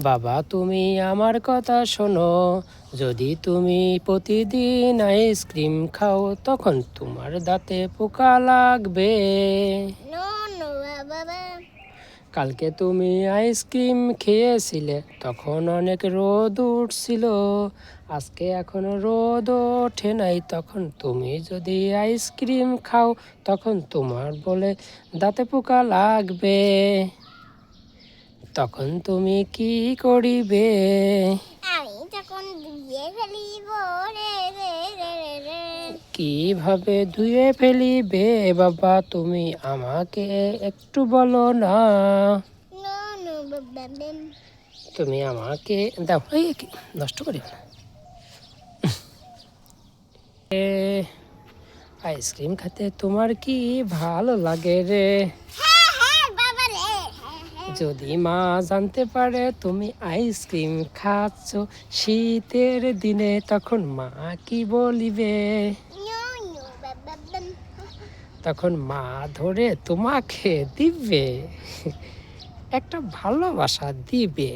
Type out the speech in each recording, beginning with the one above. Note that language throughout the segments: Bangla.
বাবা তুমি আমার কথা শোনো, যদি তুমি প্রতিদিন আইসক্রিম খাও তখন তোমার দাঁতে পোকা লাগবে। কালকে তুমি আইসক্রিম খেয়েছিলে, তখন অনেক রোদ উঠছিল, আজকে এখনো রোদ ওঠে নাই। তখন তুমি যদি আইসক্রিম খাও তখন তোমার বলে দাঁতে পোকা লাগবে, তখন তুমি কি করিবে? আমি তখন ধুয়ে ফেলিব রে। কিভাবে ধুয়ে ফেলিবে বাবা, তুমি আমাকে একটু বলো না। তুমি আমাকে দাও, এই নষ্ট করি না। আইসক্রিম খেতে তোমার কি ভালো লাগে রে? যদি মা জানতে পারে তুমি আইসক্রিম খাচ্ছ শীতের দিনে, তখন মা কি বলিবে? তখন মা ধরে তোমাকে দিবে, একটা ভালোবাসা দিবে।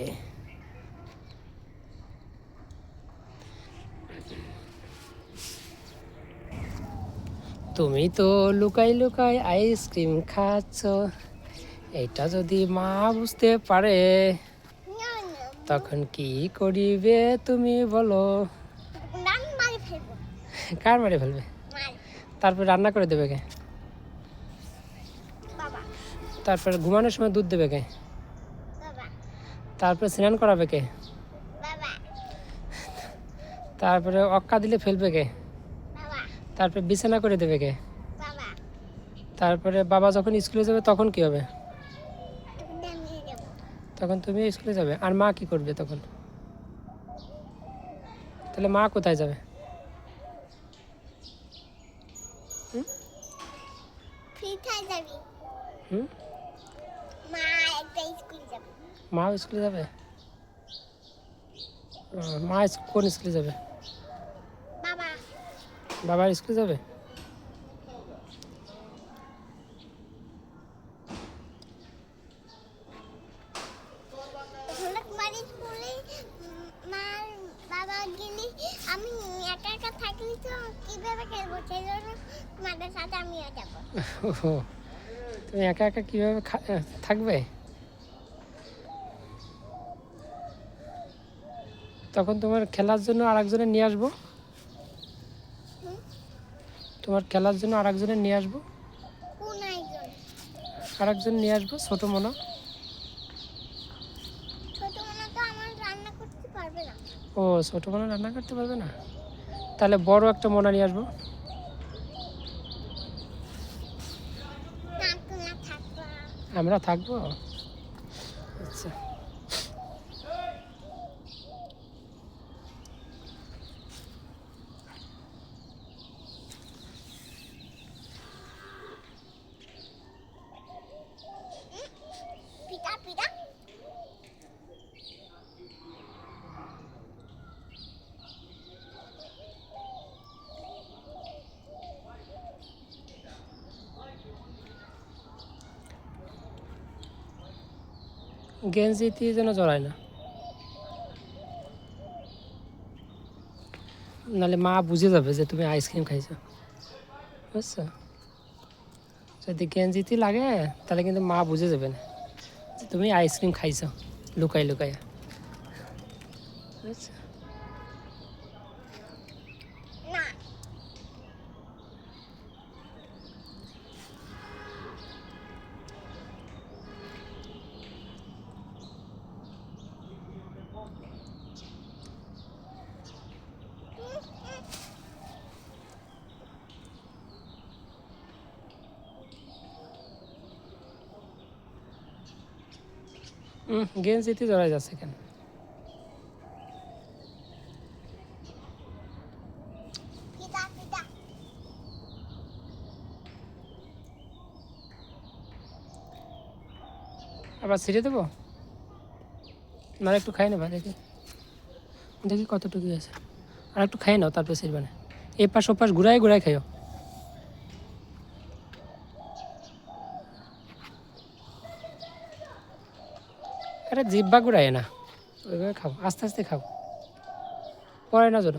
তুমি তো লুকাই লুকাই আইসক্রিম খাচ্ছ, এটা যদি মা বুঝতে পারে তখন কি করিবে তুমি বলো? কার মারে ফেলবে? তারপর রান্না করে দেবে কে? তারপর ঘুমানোর সময় দুধ দেবে কে? তারপরে স্নান করাবে কে? তারপরে অক্কা দিলে ফেলবে কে? তারপরে বিছানা করে দেবে কে? তারপরে বাবা যখন স্কুলে যাবে তখন কি হবে? তখন তুমি স্কুলে যাবে, আর মা কি করবে তখন? তাহলে মা কোথায় যাবে? মা স্কুলে যাবে? মা কোন স্কুলে যাবে? বাবা স্কুলে যাবে? আমি একা একা থাকলে তো কিভাবে খেলবো, সেই জন্য তোমাদের সাথে আমিও যাবো। তুমি একা একা কিভাবে থাকবে? তখন তোমার খেলার জন্য আরেকজনের নিয়ে আসবো, তোমার খেলার জন্য আরেকজনের নিয়ে আসবো। আরেকজন নিয়ে আসবো, ছোট মনা। ও ছোট মনা রান্না করতে পারবে না? তাহলে বড় একটা মনা নিয়ে আসবো। আমরা থাকবো, আচ্ছা। গেঞ্জিতে যেন জড়ায় না, নাহলে মা বুঝে যাবে যে তুমি আইসক্রিম খাইছো, বুঝছো? যদি গেঞ্জিতে লাগে তাহলে কিন্তু মা বুঝে যাবে না যে তুমি আইসক্রিম খাইছো লুকাই লুকাই, বুঝছো? গেঞ্জিতে জড়াই যাচ্ছে কেন? আবার ছিঁড়ে দেবো না? একটু খাই নেবা, দেখি দেখি কতটুকু আছে, আর একটু খাই নাও, তারপরে ছিঁড়বে না। এই পাশ ওপাশ ঘুরাই ঘুরাই খাইও। আরে জিব্বা ঘুরায় না, ওইভাবে খাও, আস্তে আস্তে খাও, পড়ে না যেন।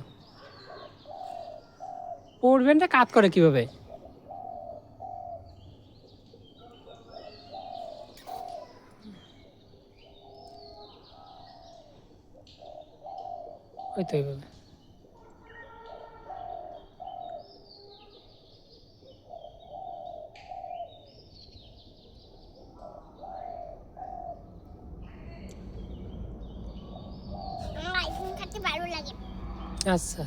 পড়বেন না, কাত করে কিভাবে? ওই তো এইভাবে। আমার আইসক্রিম খেতে ভালো লাগে। আচ্ছা,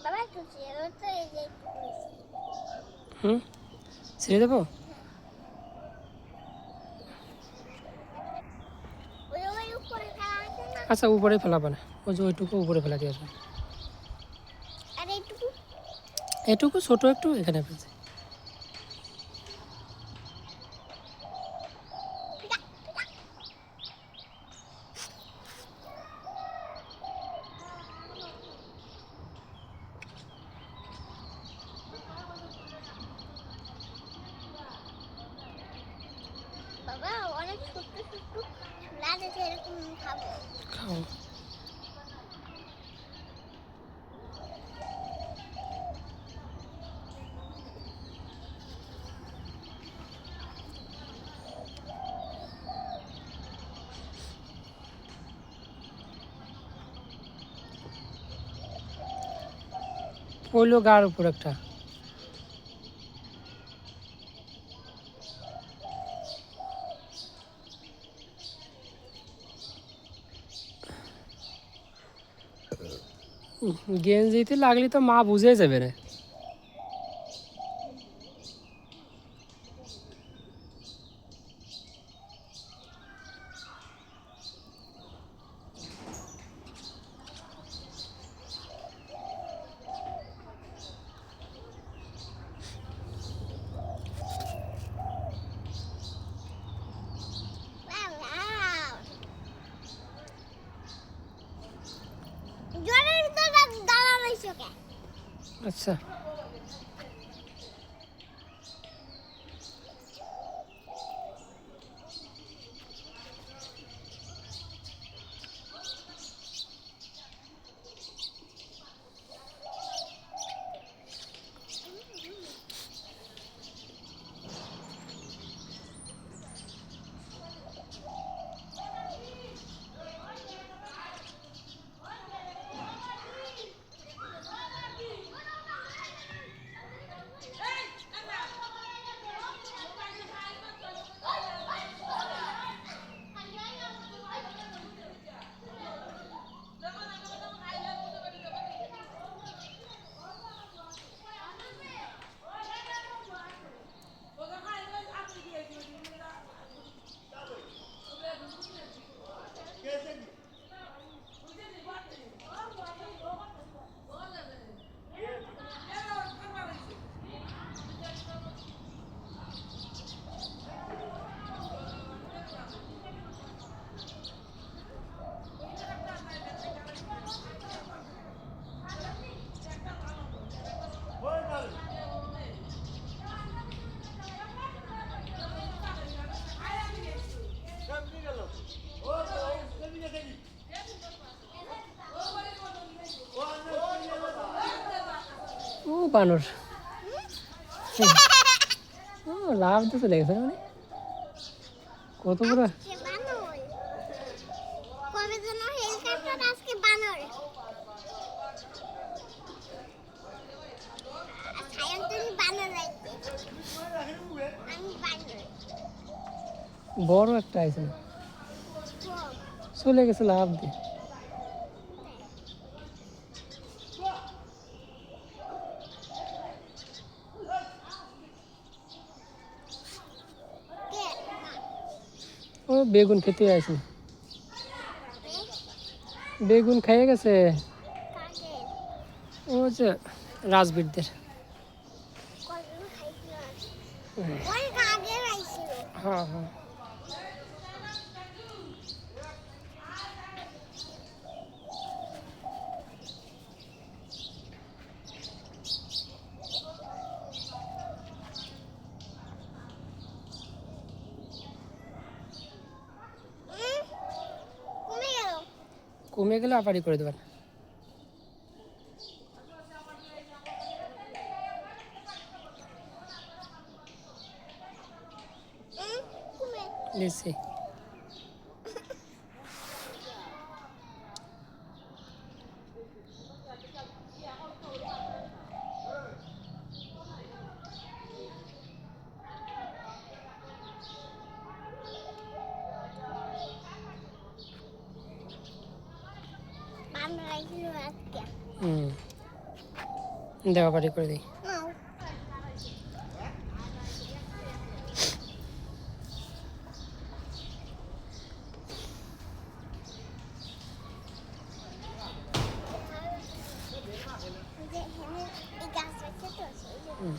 বাবা একটু চেয়ারও তো এই যে একটু করেছি। হুম, ছেড়ে দেবো? ওই ওই উপরে খেলা আছে না, আচ্ছা, উপরে ফেলাবো না, ওই যে ওইটুকু উপরে ফেলা দিয়ে আসবে। আর এইটুকু এটুকু ছোট একটু এখানে ফেলছে। বাবা অনেক ছোট্ট ছোট্ট ছোলা আছে, এরকম খাবো। খাও। পড়লো গার উপর একটা। গেঞ্জিতে লাগলে তো মা বুঝে যাবে রে। জলের ভিতরে দাঁড়া রয়েছে কে? আচ্ছা, ও বানর। ও লাভ তো চলে গেছে মানে, কত বড়। আজকে বানর কবে যেন হেলিকপ্টার, আজকে বানর। আর সায়ন তুমি বানর রাখবে, আমি বানর। বড় একটা আছে, চলে গেছে লাভ দিয়ে। ও বেগুন খেতে আছে, বেগুন খেয়ে গেছে। কাদের? ও যে রাজবীরদের। কতদিন খাইছিল আজ? হুম, অনেক আগে খাইছিল। হ্যাঁ হ্যাঁ। কমে গেল। কমে গেলে আবারই করে দেবেন। কমে। দিচ্ছি। বান্ধা খাইছিল আজকে। হুম, দেওয়া বাড়ি করে দিই। নাও। এই যে এখানে এই গাছ আছে তো, সেই জন্য। হুম,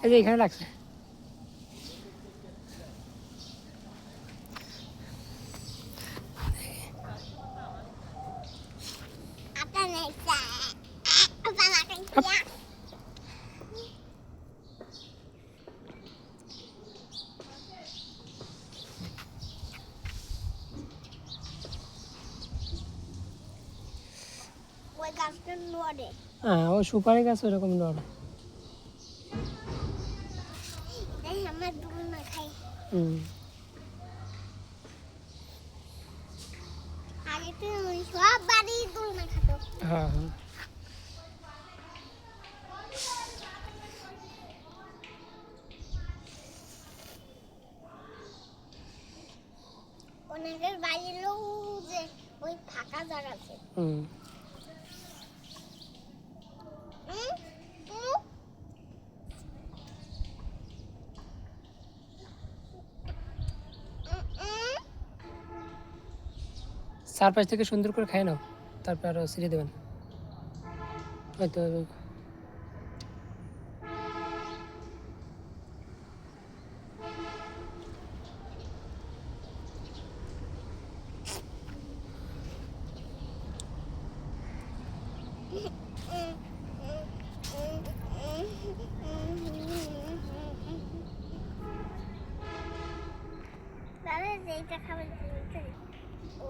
এই যে এখানে লাগছে। আটা নেই চা। বাবা খাইছে। ওই গাছটা নড়ে। হ্যাঁ, ও সুপারি গাছ ওরকম নড়ে। তাই আমার দুল না খাই। হুম, আগে তো সব বাড়ি দুল না খাতো। হ্যাঁ হ্যাঁ। ওনাদের বাড়ির লোক যে ওই ফাঁকা জায়গা আছে। হুম, হুম? হুম? হুম? চারপাশ থেকে সুন্দর করে খাই নাও, তারপর আরও ছিঁড়ে দেবেন। হয়তো দাদা যেটা খাবার ও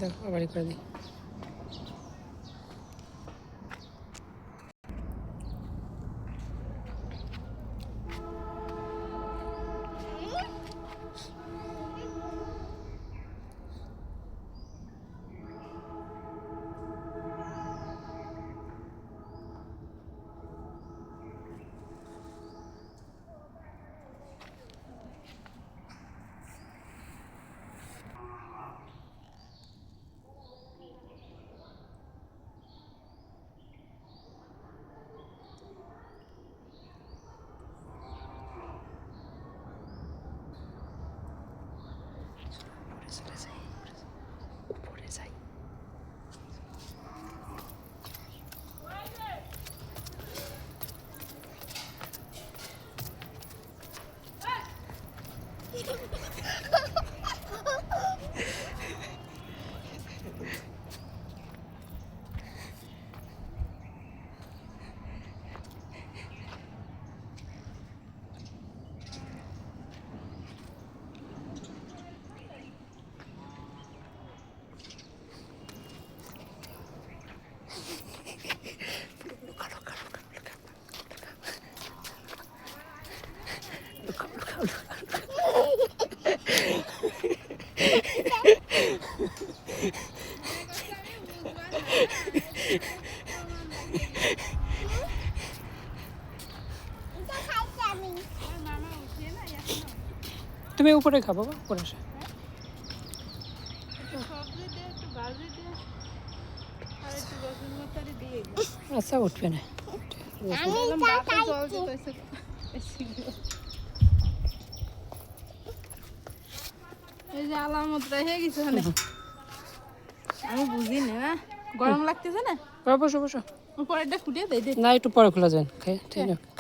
দেখো আবারই করে দিই। চলে যাই, উপরে যাই। এটা খাইছি আমি। তুমি উপরে খাবো, উপরে আসো। আচ্ছা উঠবে না। আমি এটা খাইছি। এই যে আলামত হয়ে গেছে ওখানে। আমি বুঝি না, গরম লাগতেছে না? বসো বসো। উপরেরটা খুলে দেই দে। না একটু পরে খোলা যান,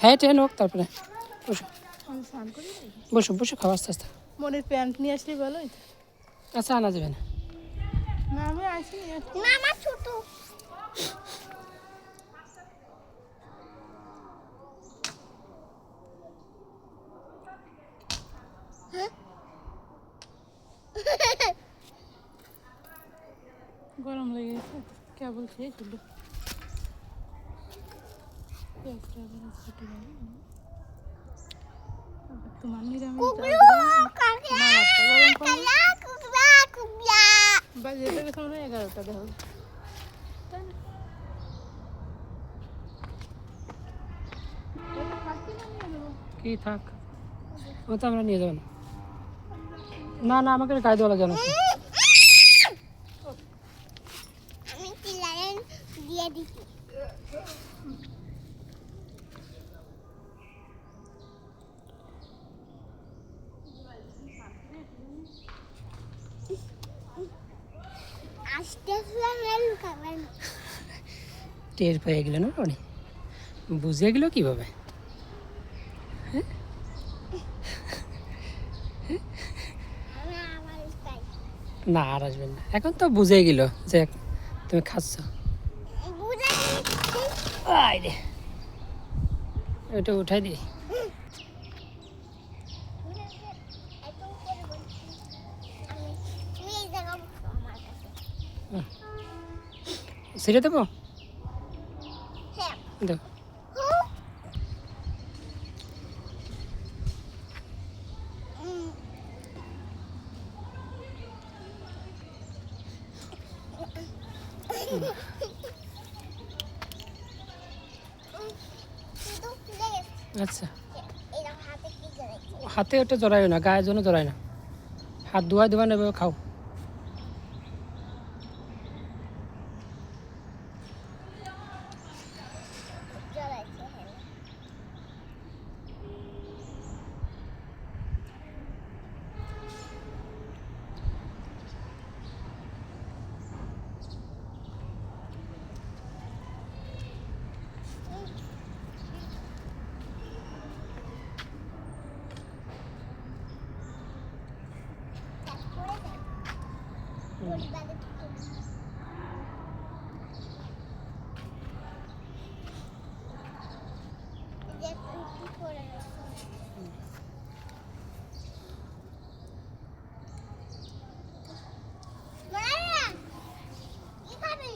খাই টেন হোক তারপরে বসো। আমি স্নান করি নাই। বসো বসো, খাওয়া আস্তে আস্তে। মনের প্যান্ট নিয়ে আসলে ভালো হইতো। আচ্ছা আনা যাবে না। না আমি আসি নিয়ে আসছি। না আমার ছোট। গরম লেগে গেছে, কেবল শেষ হলো। তোমার নিরামিষ কুবলু কাকে কালা কুবলা কুবলা। বাজে তো গেছে মনে হয় 11টা দেখো। কি থাক, ও তো আমরা নিয়ে যাবো না। না না, আমাকে গায়ে দেওয়া লাগে না। আমি চিলারেন দিয়ে দিছি। আস্তে আস্তে লুকাবেন। টের পেয়ে গেল না, অনেক বুঝে গেল কিভাবে। আমি আবার লুকাই। না আর আসবেন না, এখন তো বুঝে গেল যে তুমি খাচ্ছ। বুঝে গেছি। আয় রে, ওইটা উঠাই দিই। এত উপরে বলছি। তুমি এই জায়গা বসো আমার কাছে। সেটা দেবো, হ্যাঁ। দেখো। শুধু খুলে গেছে। আচ্ছা, এরকম হাতে কি জড়াইছে? হাতে ওটা জড়াই না, গায়ের জন্য জড়াই না। হাত ধোয়া দেবা নেবে, খাও। জড়াইছে হ্যাঁ। তারপরে দেখ। পরিবারে ঢুকে। এই যে তুই কি করে রেখেছিস? মায়া, কি খাবি?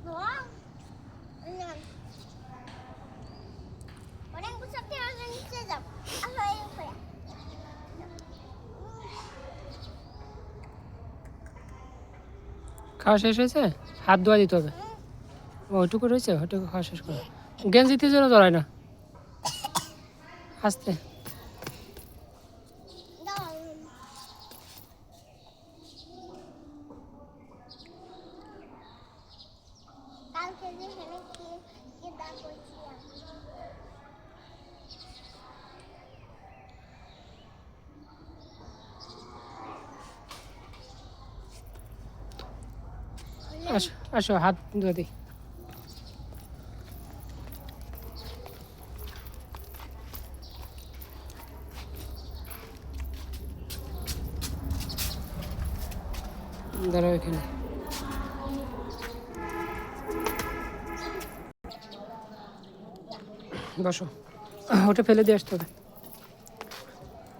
বাবা, না। অনেক গুছাতে থেকে আগে নিচে যাও। আসো এই উপরে। খাওয়া শেষ হয়েছে, হাত ধোয়া দিতে হবে। ওইটুকু রয়েছে, ওইটুকু খাওয়া শেষ করো। গেঞ্জিতে যেন জড়ায় না, আস্তে। দাও। কালকে যে এখানে কি দাগ করেছিলাম। আসো আসো হাত ধুয়ে দিই। দাঁড়াও এখানে। বসো, ওটা ফেলে দিয়ে আসতে হবে।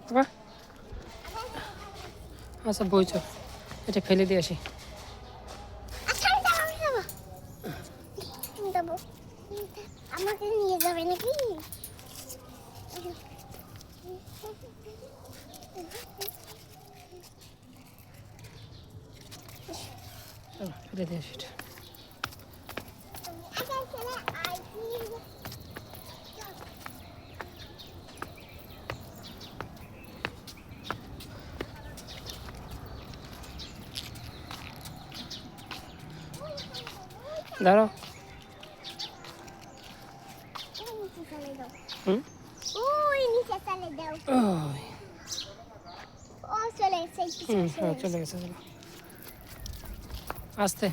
বাবা, আচ্ছা বইছো, এটা ফেলে দিয়ে আসি। আচ্ছা আমি যাবো, আমি যাবো। আমাকে নিয়ে যাবে নাকি? চলো, ফেলে দিয়ে আসি এটা। আচ্ছা চলে আইছি। দাঁড়াও। নিচে চলে দাও। হুম, ওই নিচে চলে দাও। ওই, ও চলে এসেছে। হ্যাঁ চলে গেছে, চলো আস্তে।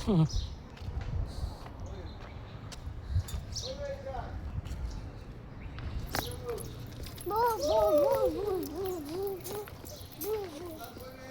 হুম, বু বু বু বু বু বু বু বু।